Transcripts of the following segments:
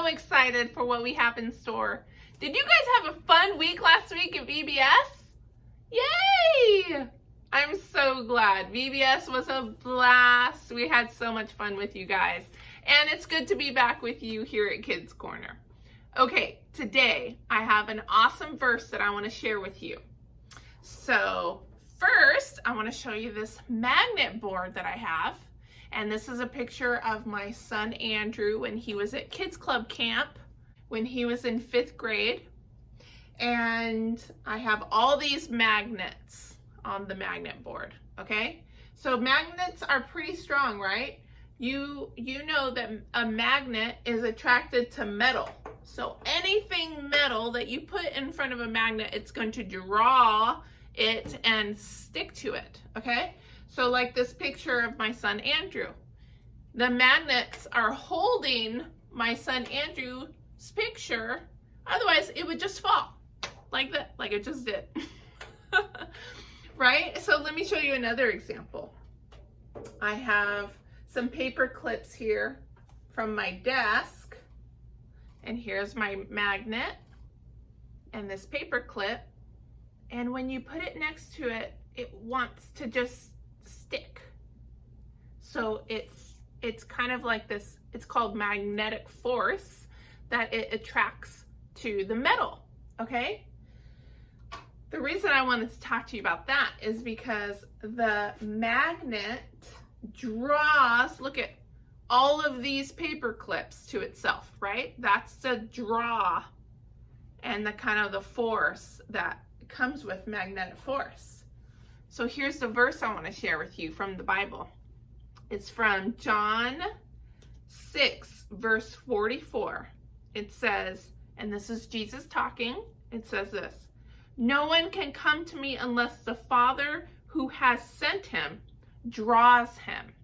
so excited for what we have in store. Did you guys have a fun week last week at VBS? Yay! I'm so glad. VBS was a blast. We had so much fun with you guys. And it's good to be back with you here at Kids Corner. Okay, today I have an awesome verse that I want to share with you. So first, I want to show you this magnet board that I have. And this is a picture of my son Andrew when he was at Kids Club Camp, when he was in 5th grade. And I have all these magnets on the magnet board, okay? So magnets are pretty strong, right? You know that a magnet is attracted to metal. So anything metal that you put in front of a magnet, it's going to draw it and stick to it, okay? So like this picture of my son Andrew. The magnets are holding my son Andrew's picture, otherwise it would just fall like that, like it just did. Right? So let me show you another example. I have some paper clips here from my desk, and here's my magnet and this paper clip, and when you put it next to it, it wants to just stick. So it's kind of like this, it's called magnetic force that it attracts to the metal, okay? The reason I wanted to talk to you about that is because the magnet draws, look at all of these paper clips to itself, right? That's the draw and the kind of the force that comes with magnetic force. So here's the verse I want to share with you from the Bible. It's from John 6, verse 44. It says, and this is Jesus talking, it says this: "No one can come to me unless the Father who has sent him draws him."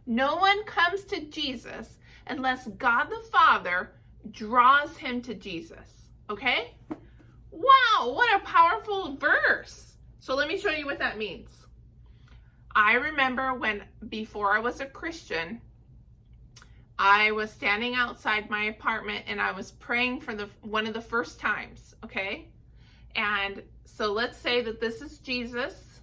No one comes to Jesus unless God the Father draws him to Jesus, okay? Wow, what a powerful verse. So let me show you what that means. I remember before I was a Christian, I was standing outside my apartment and I was praying for one of the first times, okay? And so let's say that this is Jesus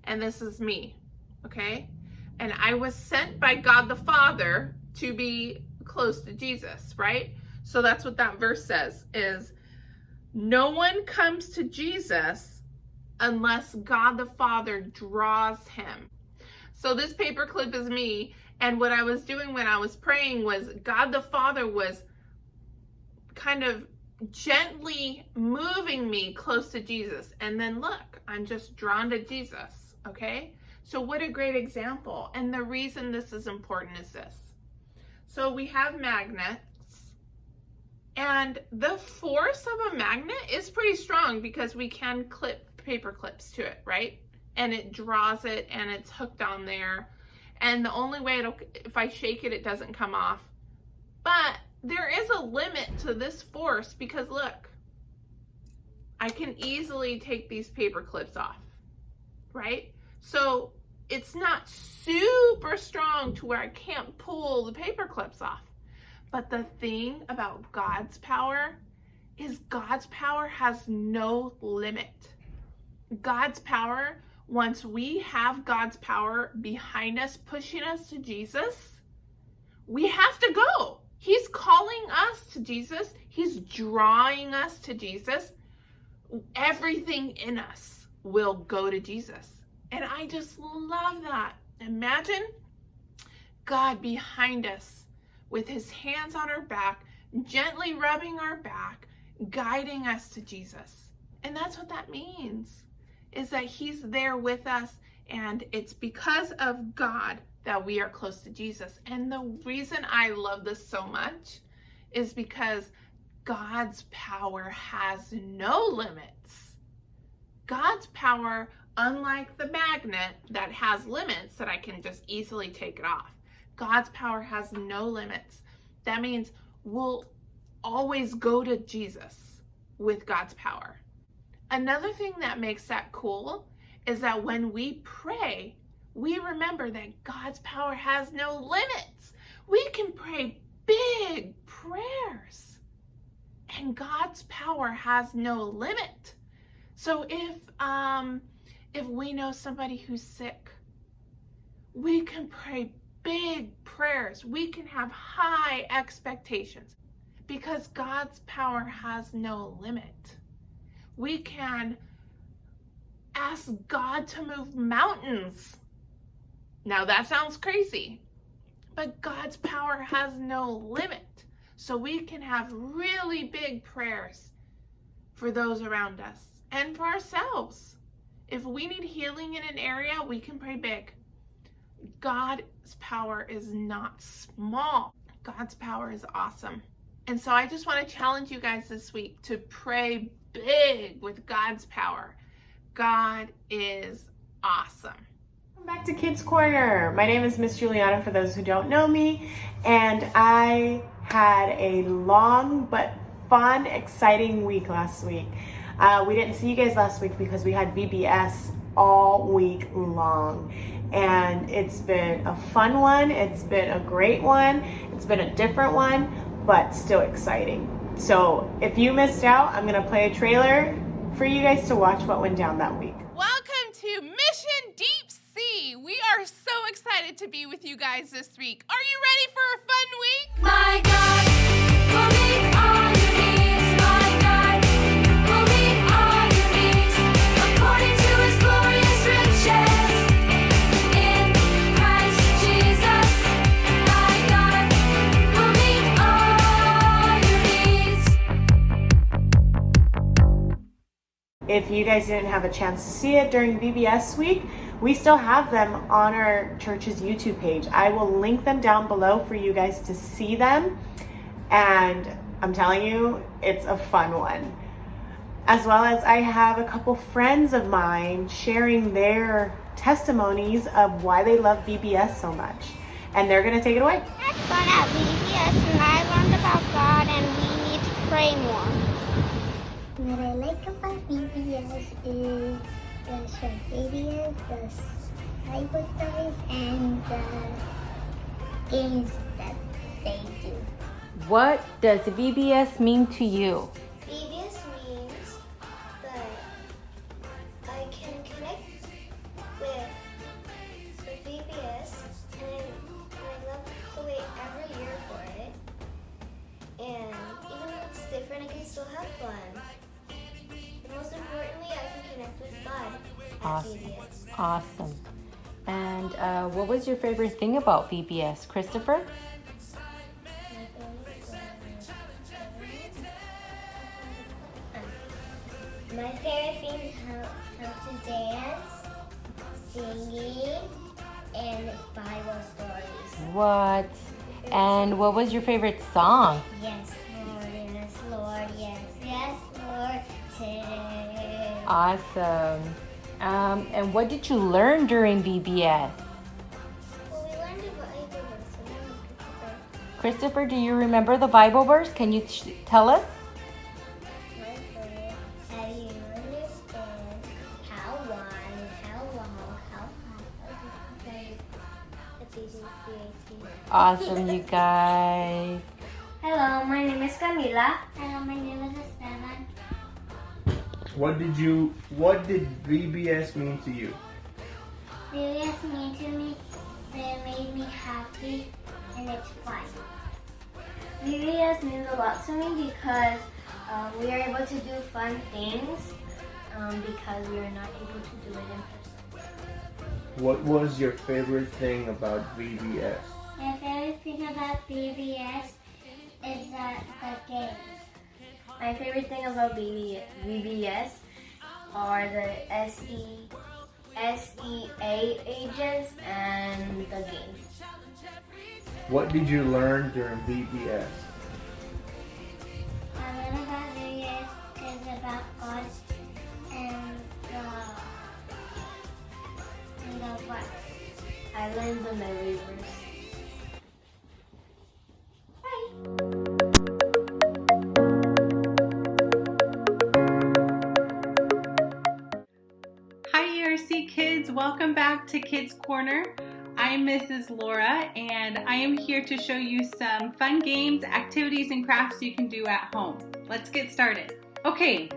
and this is me, okay? And I was sent by God the Father to be close to Jesus, right? So that's what that verse says, is no one comes to Jesus unless God the Father draws him. So this paper clip is me, and what I was doing when I was praying was God the Father was kind of gently moving me close to Jesus. And then look, I'm just drawn to Jesus, okay? So what a great example. And the reason this is important is this. So we have magnets, and the force of a magnet is pretty strong because we can clip paper clips to it, right? And it draws it and it's hooked on there. And the only way if I shake it, it doesn't come off. But there is a limit to this force because look, I can easily take these paper clips off, right? So it's not super strong to where I can't pull the paper clips off. But the thing about God's power is God's power has no limit. God's power, once we have God's power behind us, pushing us to Jesus, we have to go. He's calling us to Jesus. He's drawing us to Jesus. Everything in us will go to Jesus. And I just love that. Imagine God behind us with his hands on our back, gently rubbing our back, guiding us to Jesus. And that's what that means, is that he's there with us, and it's because of God that we are close to Jesus. And the reason I love this so much is because God's power has no limits. God's power, unlike the magnet that has limits that I can just easily take it off, God's power has no limits. That means we'll always go to Jesus with God's power. Another thing that makes that cool is that when we pray, we remember that God's power has no limits. We can pray big prayers. And God's power has no limit. So if we know somebody who's sick, we can pray big prayers. We can have high expectations because God's power has no limit. We can ask God to move mountains. Now that sounds crazy, but God's power has no limit. So we can have really big prayers for those around us and for ourselves. If we need healing in an area, we can pray big. God's power is not small. God's power is awesome. And so I just want to challenge you guys this week to pray big with God's power. God is awesome. Welcome back to Kids Corner. My name is Miss Juliana for those who don't know me, and I had a long but fun, exciting week last week. We didn't see you guys last week because we had VBS all week long, and it's been a fun one. It's been a great one. It's been a different one, but still exciting. So if you missed out, I'm gonna play a trailer for you guys to watch what went down that week. Welcome to Mission Deep Sea. We are so excited to be with you guys this week. Are you ready for a fun week? My God will meet all your needs. My God will meet all your needs according to His glorious riches in Christ Jesus. My God will meet all your needs. If you guys didn't have a chance to see it during VBS week, we still have them on our church's YouTube page. I will link them down below for you guys to see them. And I'm telling you, it's a fun one. As well as I have a couple friends of mine sharing their testimonies of why they love VBS so much. And they're gonna take it away. I had fun at VBS and I learned about God and we need to pray more. What I like about VBS is the short videos, the Bible stories, and the games that they do. What does VBS mean to you? VBS means that I can connect with VBS, and I love to wait every year for it. And even though it's different, I can still have fun. And most importantly, I can connect with God at VBS. Awesome. And what was your favorite thing about VBS, Christopher? My favorite thing is how to dance, singing, and Bible stories. What? And what was your favorite song? Yes, Lord, yes, Lord, today. Awesome. And what did you learn during VBS? Well, we learned about Bible verse. Christopher, do you remember the Bible verse? Can you tell us? Have you understand how wide, how long, how high? Ephesians 3:18. Awesome, you guys. Hello, my name is Camila. Hello, my name is Esteban. What did VBS mean to you? VBS mean to me, they made me happy, and it's fun. VBS means a lot to me because we are able to do fun things because we are not able to do it in person. What was your favorite thing about VBS? My favorite thing about VBS is that the games. My favorite thing about VBS are the SEA agents and the games. What did you learn during VBS? I learned about VBS is about God and the what? I learned the Mary verse. Hi ERC kids, welcome back to Kids Corner. I'm Mrs. Laura, and I am here to show you some fun games, activities, and crafts you can do at home. Let's get started. Okay,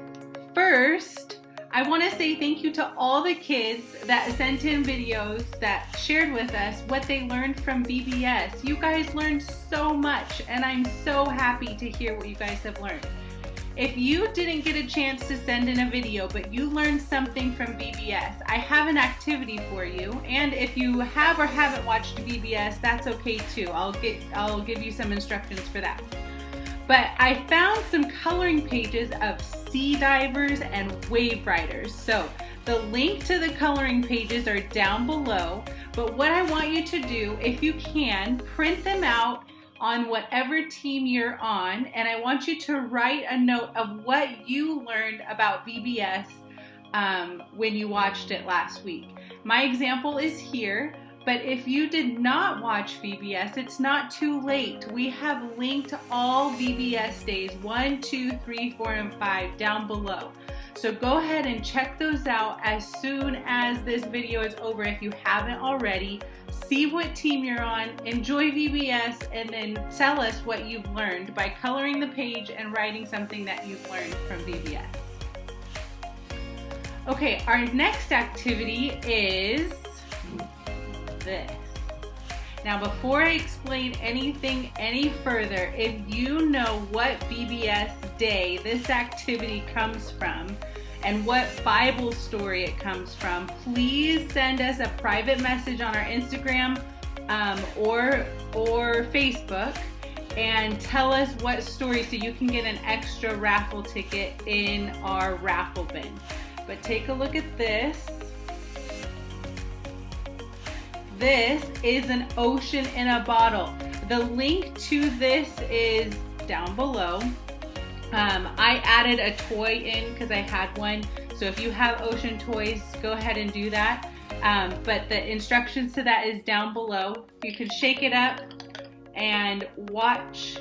first, I want to say thank you to all the kids that sent in videos that shared with us what they learned from VBS. You guys learned so much, and I'm so happy to hear what you guys have learned. If you didn't get a chance to send in a video, but you learned something from VBS, I have an activity for you. And if you have or haven't watched VBS, that's okay too. I'll give you some instructions for that. But I found some coloring pages of sea divers and wave riders. So the link to the coloring pages are down below. But what I want you to do, if you can, print them out on whatever team you're on, and I want you to write a note of what you learned about VBS when you watched it last week. My example is here, but if you did not watch VBS, it's not too late. We have linked all VBS days 1, 2, 3, 4, and 5 down below. So go ahead and check those out as soon as this video is over if you haven't already. See what team you're on, enjoy VBS, and then tell us what you've learned by coloring the page and writing something that you've learned from VBS. Okay, our next activity is this. Now, before I explain anything any further, if you know what VBS day this activity comes from and what Bible story it comes from, please send us a private message on our Instagram or Facebook and tell us what story so you can get an extra raffle ticket in our raffle bin. But take a look at this. This is an ocean in a bottle. The link to this is down below. I added a toy in because I had one. So if you have ocean toys, go ahead and do that. But the instructions to that is down below. You can shake it up and watch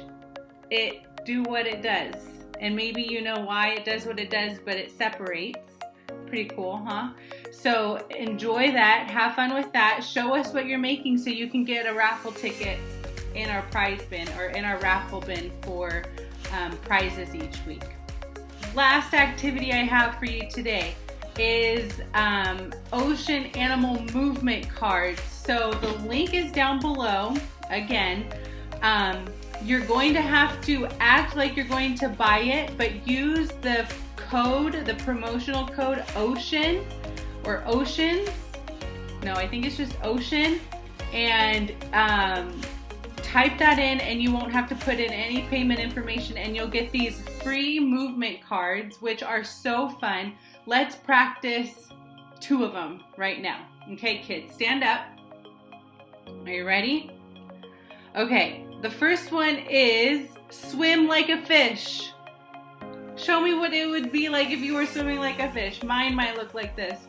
it do what it does. And maybe you know why it does what it does, but it separates. Pretty cool, huh? So enjoy that, have fun with that. Show us what you're making so you can get a raffle ticket in our prize bin or in our raffle bin for prizes each week. Last activity I have for you today is ocean animal movement cards. So the link is down below. Again, you're going to have to act like you're going to buy it, but use the code, the promotional code OCEAN or OCEANS. No, I think it's just OCEAN. And type that in and you won't have to put in any payment information and you'll get these free movement cards, which are so fun. Let's practice 2 of them right now. Okay, kids, stand up. Are you ready? Okay, the first one is swim like a fish. Show me what it would be like if you were swimming like a fish. Mine might look like this.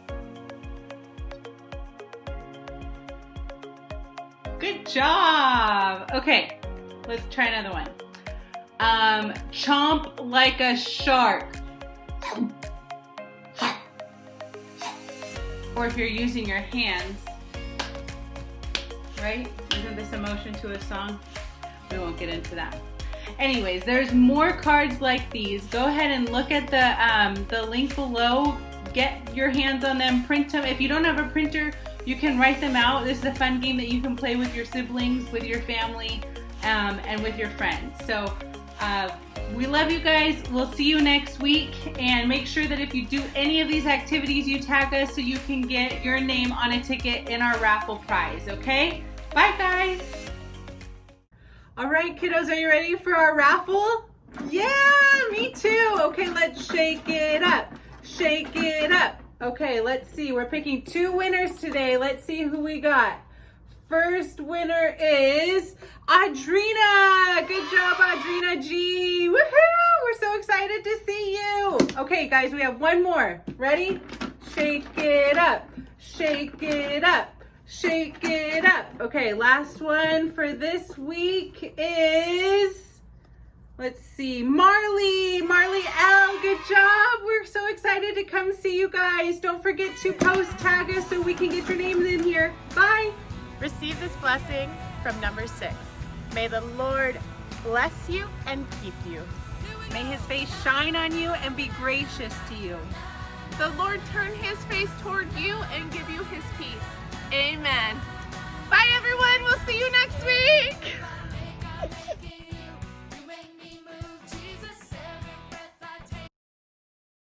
Good job. Okay, let's try another one. Chomp like a shark. Or if you're using your hands, right? Isn't this a motion to a song? We won't get into that. Anyways, there's more cards like these. Go ahead and look at the link below. Get your hands on them, print them. If you don't have a printer, you can write them out. This is a fun game that you can play with your siblings, with your family, and with your friends. So we love you guys. We'll see you next week. And make sure that if you do any of these activities, you tag us so you can get your name on a ticket in our raffle prize, okay? Bye, guys. All right, kiddos, are you ready for our raffle? Yeah, me too. Okay, let's shake it up. Shake it up. Okay, let's see. We're picking 2 winners today. Let's see who we got. First winner is Audrina. Good job, Audrina G. Woohoo! We're so excited to see you. Okay, guys, we have one more. Ready? Shake it up. Shake it up. Shake it up. Okay, last one for this week is, let's see, Marley L. Good job. We're so excited to come see you guys. Don't forget to post, tag us so we can get your names in here. Bye. Receive this blessing from number 6. May the Lord bless you and keep you. May his face shine on you and be gracious to you. The Lord turn his face toward you and give you his peace. Amen. Bye everyone. We'll see